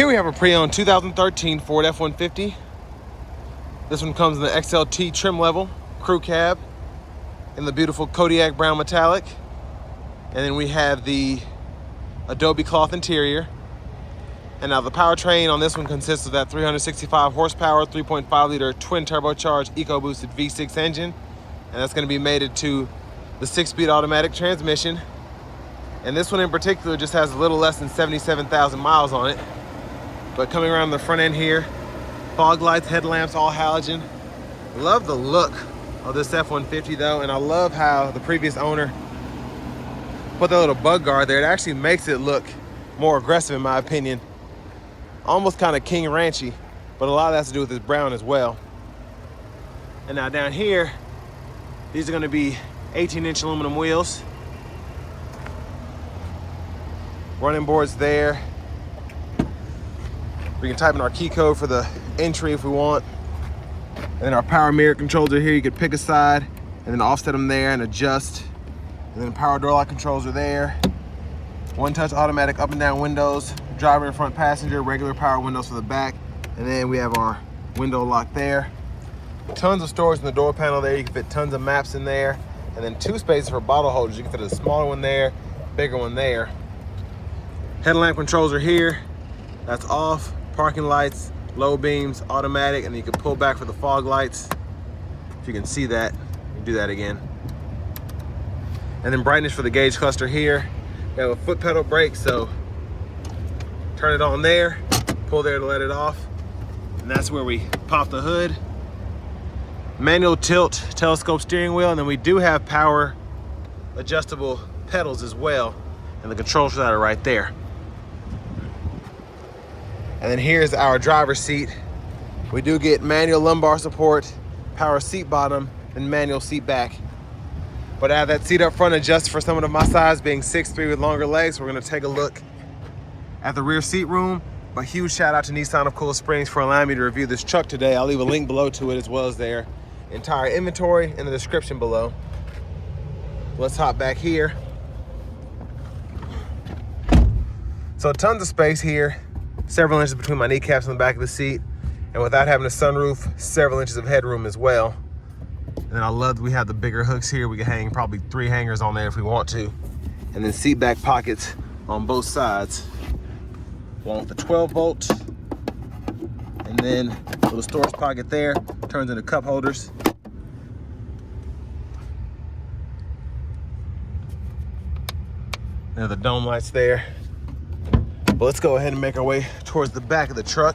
Here we have a pre-owned 2013 Ford F-150. This one comes in the XLT trim level, crew cab, in the beautiful kodiak brown metallic. And then we have the adobe cloth interior. And now the powertrain on this one consists of that 365 horsepower, 3.5 liter twin turbocharged eco-boosted V6 engine. And that's gonna be mated to the 6-speed automatic transmission. And this one in particular just has a little less than 77,000 miles on it. But coming around the front end here, fog lights, headlamps, all halogen. Love the look of this F-150 though, and I love how the previous owner put that little bug guard there. It actually makes it look more aggressive in my opinion. Almost kind of King Ranchy, but a lot of that has to do with this brown as well. And now down here, these are gonna be 18-inch aluminum wheels. Running boards there. We can type in our key code for the entry if we want. And then our power mirror controls are here. You could pick a side and then offset them there and adjust. And then power door lock controls are there. One-touch automatic up and down windows, driver and front passenger, regular power windows for the back. And then we have our window lock there. Tons of storage in the door panel there. You can fit tons of maps in there. And then 2 spaces for bottle holders. You can fit a smaller one there, bigger one there. Headlamp controls are here. That's off. Parking lights, low beams, automatic, and then you can pull back for the fog lights. If you can see that, you can do that again. And then brightness for the gauge cluster here. We have a foot pedal brake, so turn it on there, pull there to let it off. And that's where we pop the hood. Manual tilt, telescope steering wheel, and then we do have power adjustable pedals as well. And the controls for that are right there. And then here's our driver's seat. We do get manual lumbar support, power seat bottom, and manual seat back. But I have that seat up front adjusted for someone of my size, being 6'3" with longer legs. We're gonna take a look at the rear seat room. But huge shout out to Nissan of Cool Springs for allowing me to review this truck today. I'll leave a link below to it as well as their entire inventory in the description below. Let's hop back here. So tons of space here. Several inches between my kneecaps on the back of the seat. And without having a sunroof, several inches of headroom as well. And then I love that we have the bigger hooks here. We can hang probably 3 hangers on there if we want to. And then seat back pockets on both sides. Along with the 12-volt. And then a little storage pocket there. Turns into cup holders. There are the dome lights there. But let's go ahead and make our way towards the back of the truck.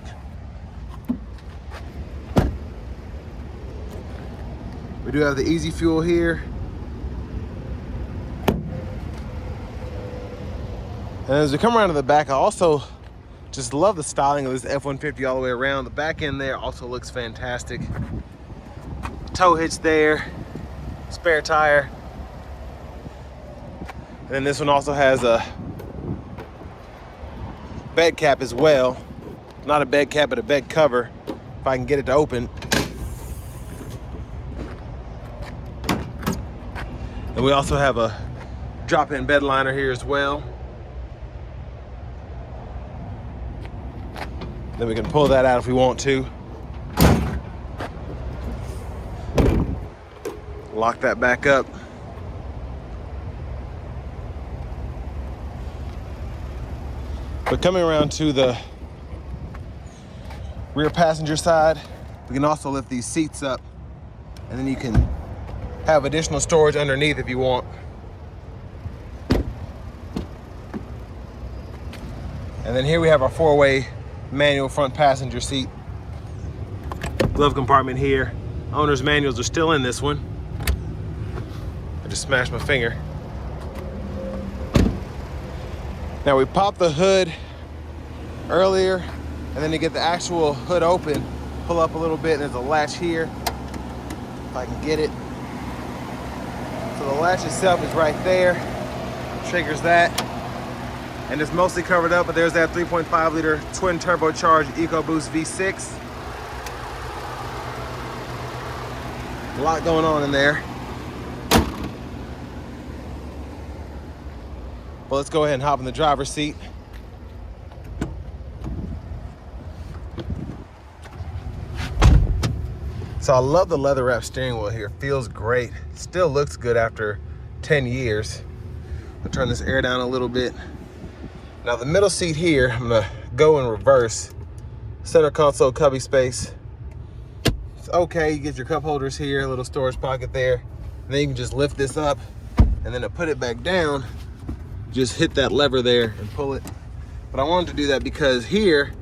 We do have the easy fuel here. And as we come around to the back, I also just love the styling of this F-150 all the way around. The back end there also looks fantastic. Tow hitch there, spare tire. And then this one also has a bed cap as well. Not a bed cap, but a bed cover, if I can get it to open. And we also have a drop-in bed liner here as well. Then we can pull that out if we want to. Lock that back up. But coming around to the rear passenger side, we can also lift these seats up, and then you can have additional storage underneath if you want. And then here we have our 4-way manual front passenger seat. Glove compartment here. Owner's manuals are still in this one. I just smashed my finger. Now we popped the hood earlier, and then to get the actual hood open, pull up a little bit, and there's a latch here, if I can get it. So the latch itself is right there, triggers that, and it's mostly covered up, but there's that 3.5 liter twin turbocharged EcoBoost V6. A lot going on in there. But let's go ahead and hop in the driver's seat. So I love the leather wrap steering wheel here. Feels great. Still looks good after 10 years. I'll turn this air down a little bit. Now the middle seat here, I'm gonna go in reverse. Center console cubby space. It's okay, you get your cup holders here, a little storage pocket there. And then you can just lift this up, and then to put it back down, just hit that lever there and pull it. But I wanted to do that because here,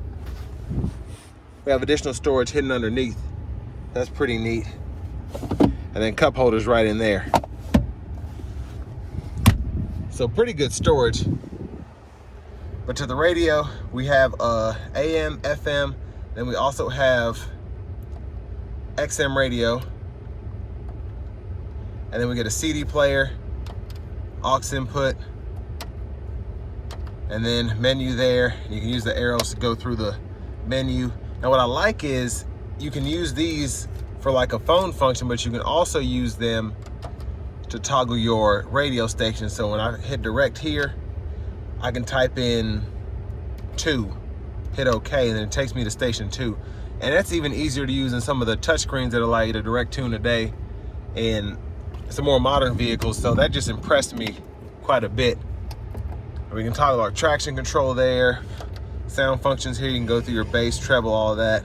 we have additional storage hidden underneath. That's pretty neat. And then cup holders right in there. So pretty good storage. But to the radio, we have AM, FM, then we also have XM radio. And then we get a CD player, aux input, and then menu there. You can use the arrows to go through the menu. Now what I like is you can use these for like a phone function, but you can also use them to toggle your radio station. So when I hit direct here, I can type in 2, hit OK, and then it takes me to station 2. And that's even easier to use in some of the touchscreens that allow you to direct tune today in some more modern vehicles. So that just impressed me quite a bit. We can toggle our traction control there. Sound functions here, you can go through your bass, treble, all of that.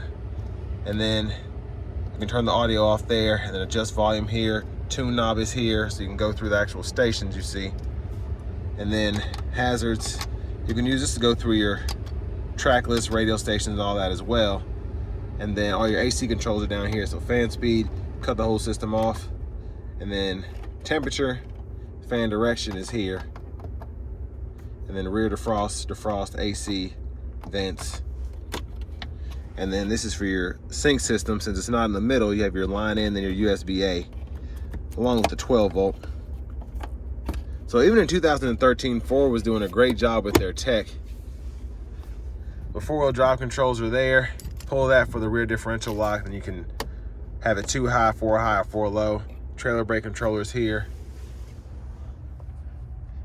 And then you can turn the audio off there and then adjust volume here. Tune knob is here, so you can go through the actual stations you see. And then hazards, you can use this to go through your track list, radio stations, and all that as well. And then all your AC controls are down here. So fan speed, cut the whole system off. And then temperature, fan direction is here. And then rear defrost, AC, vents. And then this is for your sync system. Since it's not in the middle, you have your line in, then your USB-A, along with the 12 volt. So even in 2013, Ford was doing a great job with their tech. The 4-wheel drive controls are there. Pull that for the rear differential lock, then you can have it 2 high, 4 high, or 4 low. Trailer brake controllers here.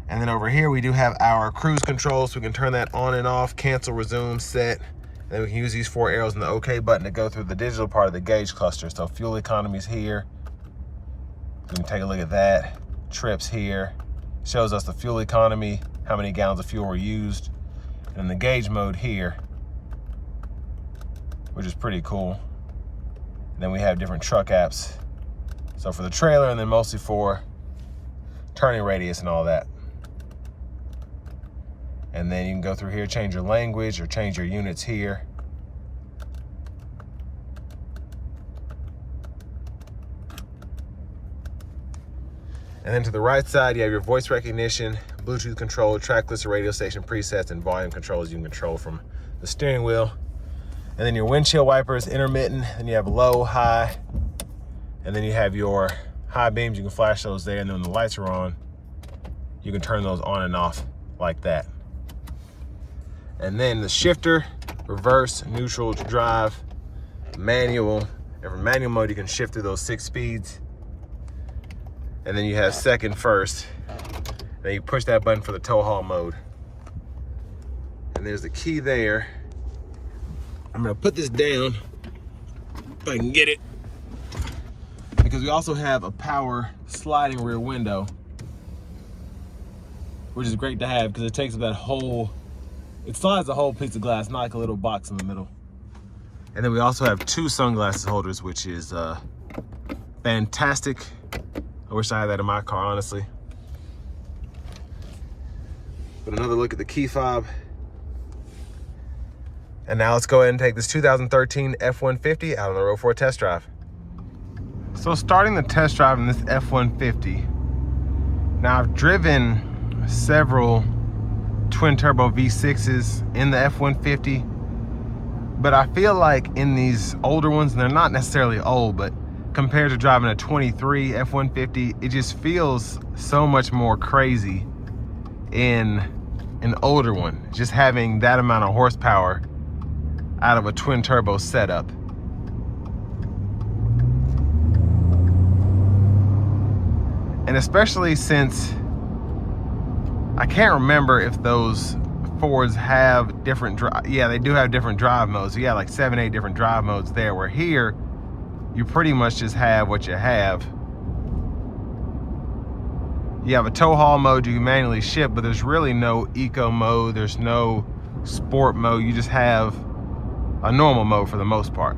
And then over here, we do have our cruise control, so we can turn that on and off, cancel, resume, set. And then we can use these 4 arrows and the OK button to go through the digital part of the gauge cluster. So fuel economy's here. You can take a look at that. Trips here. Shows us the fuel economy, how many gallons of fuel were used. And the gauge mode here, which is pretty cool. And then we have different truck apps. So for the trailer, and then mostly for turning radius and all that. And then you can go through here, change your language or change your units here. And then to the right side, you have your voice recognition, Bluetooth control, track list, radio station presets, and volume controls you can control from the steering wheel. And then your windshield wipers, intermittent, and you have low, high, and then you have your high beams. You can flash those there, and then when the lights are on, you can turn those on and off like that. And then the shifter, reverse, neutral, drive, manual. And for manual mode, you can shift through those 6 speeds. And then you have second, first. Then you push that button for the tow haul mode. And there's the key there. I'm gonna put this down if I can get it, because we also have a power sliding rear window, which is great to have because it takes up that whole, it slides the whole piece of glass, not like a little box in the middle. And then we also have 2 sunglasses holders, which is fantastic. I wish I had that in my car, honestly. But another look at the key fob. And now let's go ahead and take this 2013 F-150 out on the road for a test drive. So starting the test drive in this F-150. Now I've driven several twin turbo V6s in the F-150, but I feel like in these older ones, and they're not necessarily old, but compared to driving a 23 F-150, it just feels so much more crazy in an older one, just having that amount of horsepower out of a twin turbo setup. And especially since I can't remember if those Fords have different drive. Yeah, they do have different drive modes. So yeah, like 7, 8 different drive modes there, where here you pretty much just have what you have. You have a tow haul mode you can manually shift, but there's really no eco mode, there's no sport mode. You just have a normal mode for the most part.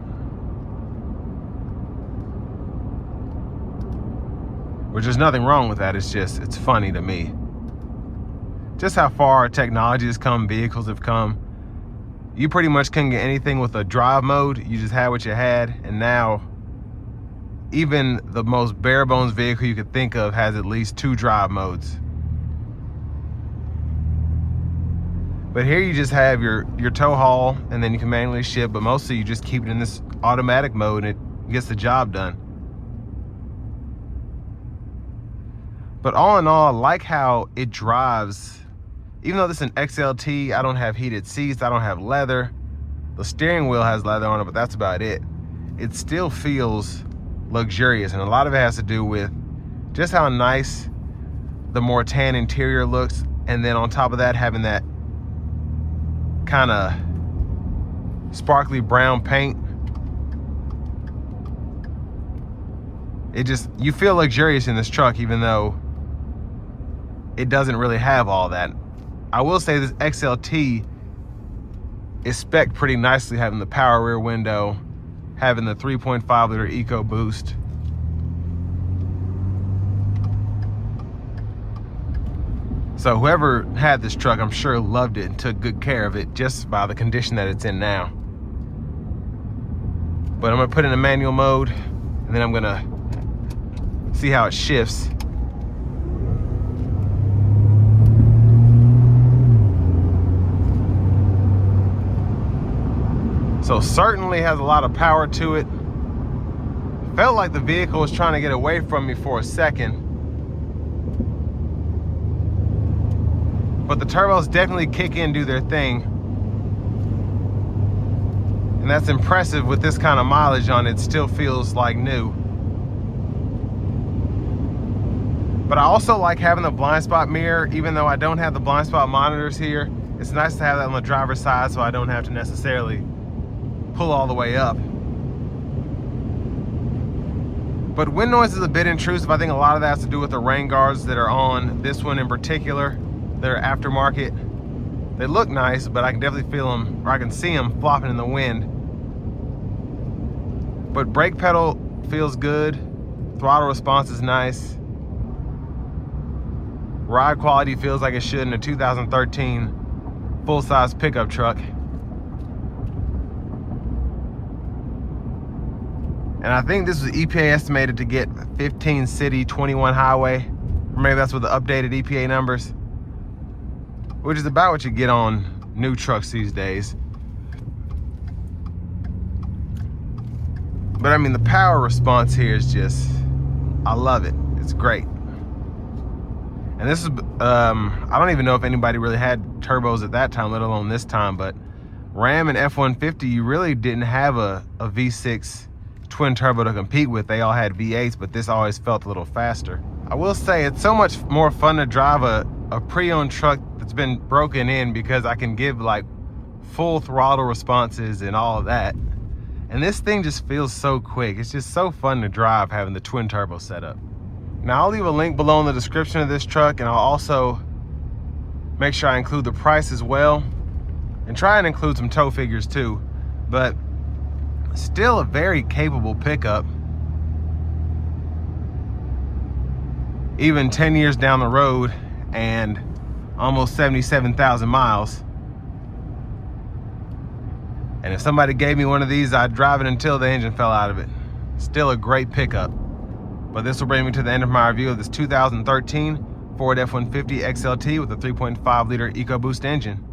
Which there's nothing wrong with that, it's funny to me. Just how far technology has come, vehicles have come. You pretty much couldn't get anything with a drive mode, you just had what you had, and now even the most bare bones vehicle you could think of has at least 2 drive modes. But here you just have your tow haul, and then you can manually shift, but mostly you just keep it in this automatic mode and it gets the job done. But all in all, I like how it drives. Even though this is an XLT, I don't have heated seats, I don't have leather. The steering wheel has leather on it, but that's about it. It still feels luxurious, and a lot of it has to do with just how nice the more tan interior looks, and then on top of that having that kind of sparkly brown paint. You feel luxurious in this truck, even though it doesn't really have all that. I will say this XLT is spec'd pretty nicely, having the power rear window, having the 3.5 liter EcoBoost. So whoever had this truck, I'm sure loved it and took good care of it just by the condition that it's in now. But I'm gonna put it in a manual mode, and then I'm gonna see how it shifts. So certainly has a lot of power to it. Felt like the vehicle was trying to get away from me for a second. But the turbos definitely kick in, do their thing. And that's impressive with this kind of mileage on it. It still feels like new. But I also like having the blind spot mirror, even though I don't have the blind spot monitors here. It's nice to have that on the driver's side so I don't have to necessarily pull all the way up. But wind noise is a bit intrusive. I think a lot of that has to do with the rain guards that are on this one in particular. They're aftermarket. They look nice, but I can definitely feel them, or I can see them flopping in the wind. But brake pedal feels good. Throttle response is nice. Ride quality feels like it should in a 2013 full-size pickup truck. And I think this was EPA estimated to get 15 city, 21 highway. Or maybe that's with the updated EPA numbers, which is about what you get on new trucks these days. But I mean, the power response here is just, I love it. It's great. And this is, I don't even know if anybody really had turbos at that time, let alone this time, but Ram and F-150, you really didn't have a V6 twin turbo to compete with. They all had V8s, but this always felt a little faster. I will say it's so much more fun to drive a pre-owned truck that's been broken in, because I can give like full throttle responses and all of that. And this thing just feels so quick. It's just so fun to drive having the twin turbo setup. Now I'll leave a link below in the description of this truck, and I'll also make sure I include the price as well, and try and include some tow figures too. But still a very capable pickup. Even 10 years down the road and almost 77,000 miles. And if somebody gave me one of these, I'd drive it until the engine fell out of it. Still a great pickup. But this will bring me to the end of my review of this 2013 Ford F-150 XLT with a 3.5 liter EcoBoost engine.